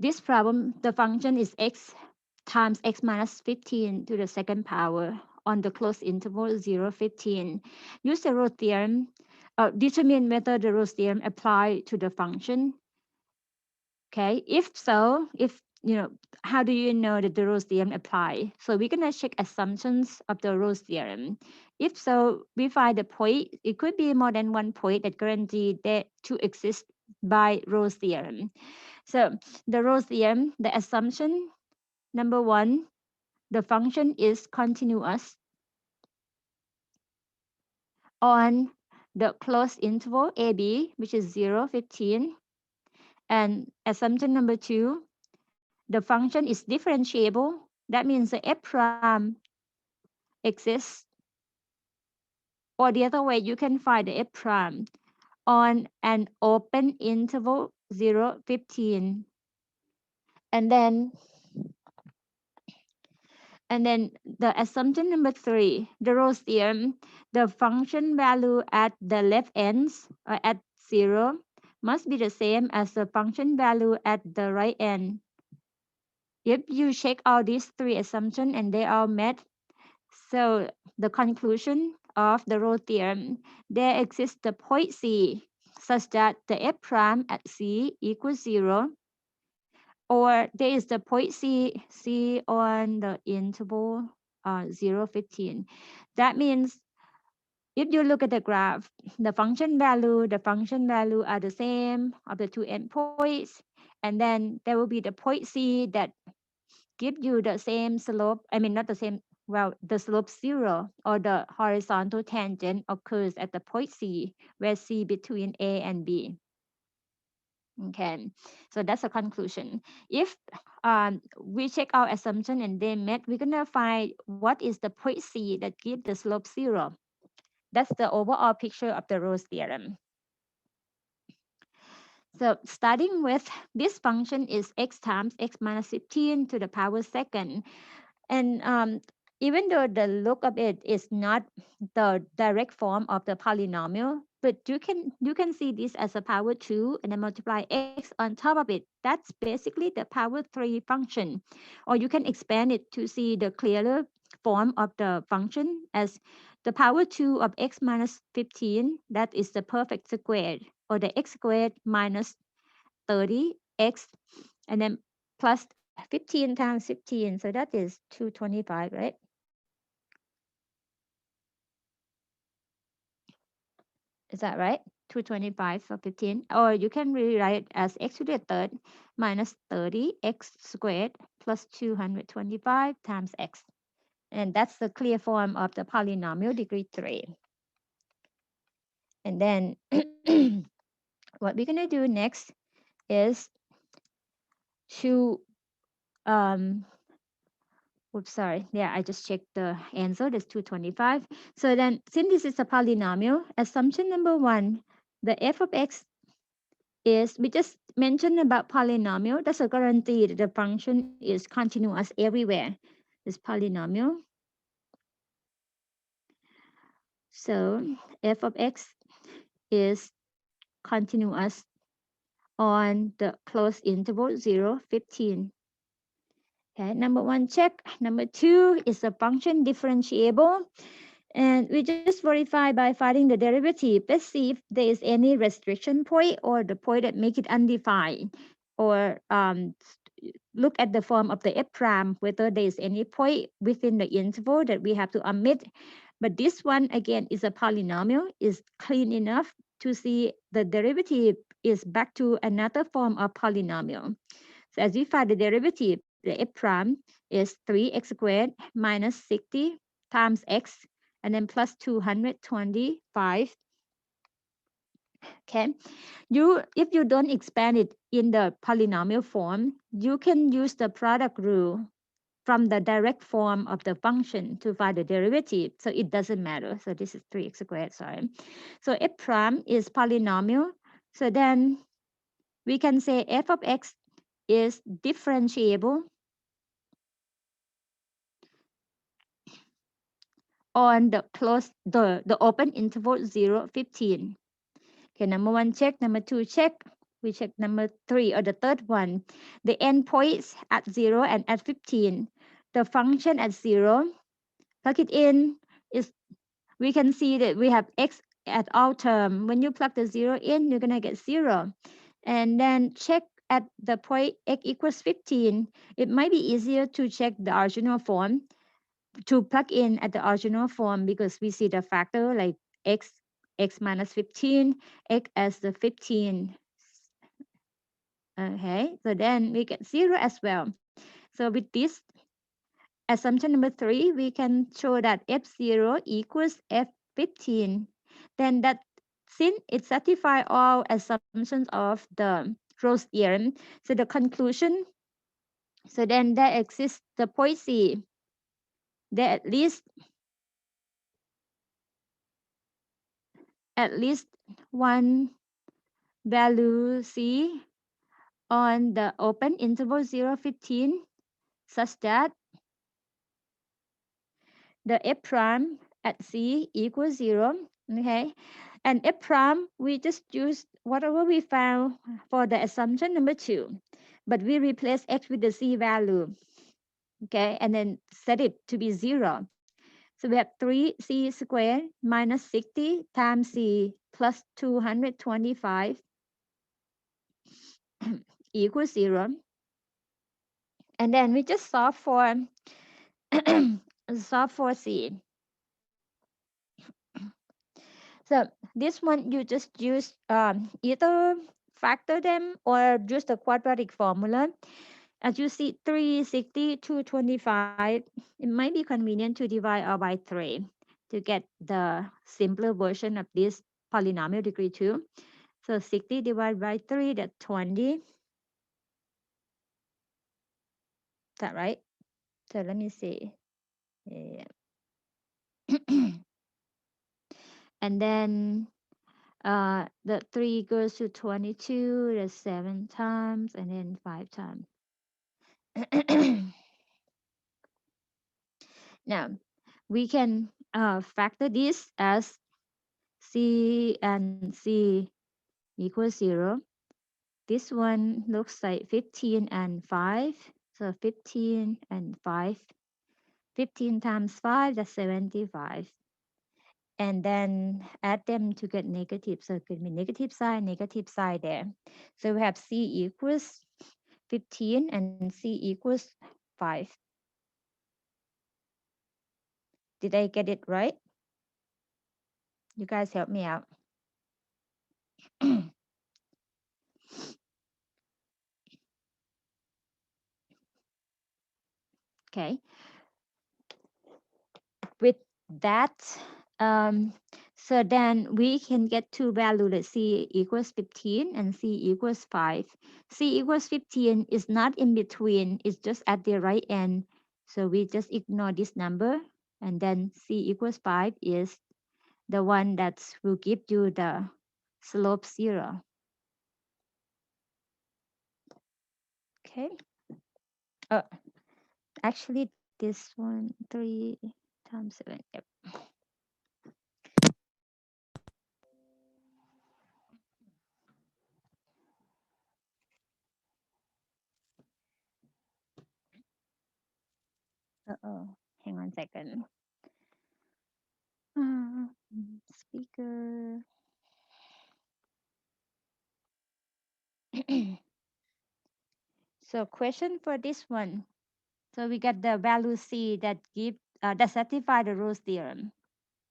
this problem, the function is x times x minus 15 to the second power on the closed interval 0, 15. Use the Rolle theorem. Determine whether the Rolle theorem apply to the function. Okay, if so, if how do you know that the Rolle theorem apply? So we're gonna check assumptions of the Rolle theorem. If so, we find the point. It could be more than one point that guarantee that to exist by Rolle theorem. So the Rolle theorem, the assumption number one, the function is continuous on the closed interval AB, which is 0, 15. And assumption number two, the function is differentiable. That means the f prime exists, or the other way, you can find the f prime on an open interval 0, 15. And then the assumption number three, the Rolle theorem, the function value at the left ends or at 0 must be the same as the function value at the right end. If you check out these three assumptions and they are met, so the conclusion of the Rolle theorem, there exists the point C such that the f prime at C equals 0, or there is the point C on the interval 0, 15. That means if you look at the graph, the function value are the same of the two endpoints, and then there will be the point C that give you the same slope. I mean, not the same. Well, the slope 0 or the horizontal tangent occurs at the point C, where C between A and B. Okay, so that's a conclusion. If we check our assumption and they met, we're gonna find what is the point C that gives the slope 0. That's the overall picture of the Rolle theorem. So starting with this function is x times x minus 15 to the power second. And even though the look of it is not the direct form of the polynomial, but you can see this as a power 2 and then multiply x on top of it. That's basically the power 3 function. Or you can expand it to see the clearer form of the function as the power 2 of x minus 15. That is the perfect square, or the x squared minus 30x, and then plus 15 times 15. So that is 225, right? Is that right? 225 for 15. Or you can rewrite it as x to the third minus 30x squared plus 225 times x. And that's the clear form of the polynomial degree 3. And then what we're going to do next is to oops, sorry. Yeah, I just checked the answer. That's 225. So then, since this is a polynomial, assumption number one, the f of x is, we just mentioned about polynomial. That's a guarantee that the function is continuous everywhere. It's polynomial. So f of x is continuous on the closed interval 0, 15. Okay, number one, check. Number two is a function differentiable. And we just verify by finding the derivative. Let's see if there is any restriction point or the point that make it undefined. Or look at the form of the f prime, whether there is any point within the interval that we have to omit. But this one, again, is a polynomial, is clean enough to see the derivative is back to another form of polynomial. So as we find the derivative, the f prime is 3x squared minus 60 times x, and then plus 225. Okay, if you don't expand it in the polynomial form, you can use the product rule from the direct form of the function to find the derivative. So it doesn't matter. So this is 3x squared, sorry. So f prime is polynomial. So then we can say f of x is differentiable on the open interval 0, 15. Okay, number one, check. Number two, check. We check number 3 or the third one. The endpoints at 0 and at 15. The function at 0, plug it in, is we can see that we have x at all term. When you plug the 0 in, you're going to get 0. And then check at the point x equals 15. It might be easier to check the original form, to plug in at the original form, because we see the factor like x minus 15, x as the 15. Okay, so then we get 0 as well. So with this assumption number 3, we can show that f0 equals f15. Then that, since it satisfies all assumptions of the Rolle's theorem, so the conclusion, so then there exists the point C, there at least one value C on the open interval 0, 15, such that the f prime at C equals 0. Okay, and f prime, we just use whatever we found for the assumption number 2, but we replace x with the C value. Okay, and then set it to be 0. So we have 3c squared minus 60 times c plus 225 equals 0. And then we just solve for solve for c. So this one you just use either factor them or use the quadratic formula. As you see, 360, 225, it might be convenient to divide all by 3 to get the simpler version of this polynomial degree 2. So 60 divided by 3, that's 20. Is that right? So let me see. Yeah. And then the 3 goes to 22, that's 7 times, and then 5 times. Now, we can factor this as C and C equals 0. This one looks like 15 and 5. So 15 and 5. 15 times 5, that's 75. And then add them to get negative. So it could be negative side there. So we have C equals 15 and C equals 5. Did I get it right? You guys help me out. Okay. With that, um, so then we can get two values that C equals 15 and C equals 5. C equals 15 is not in between, it's just at the right end. So we just ignore this number, and then C equals 5 is the one that will give you the slope 0. Okay. Oh, actually, this one, 3 times 7. Yep. Uh-oh. Hang on a second. Speaker. So question for this one. So we got the value C that give that satisfy the Rolle's theorem.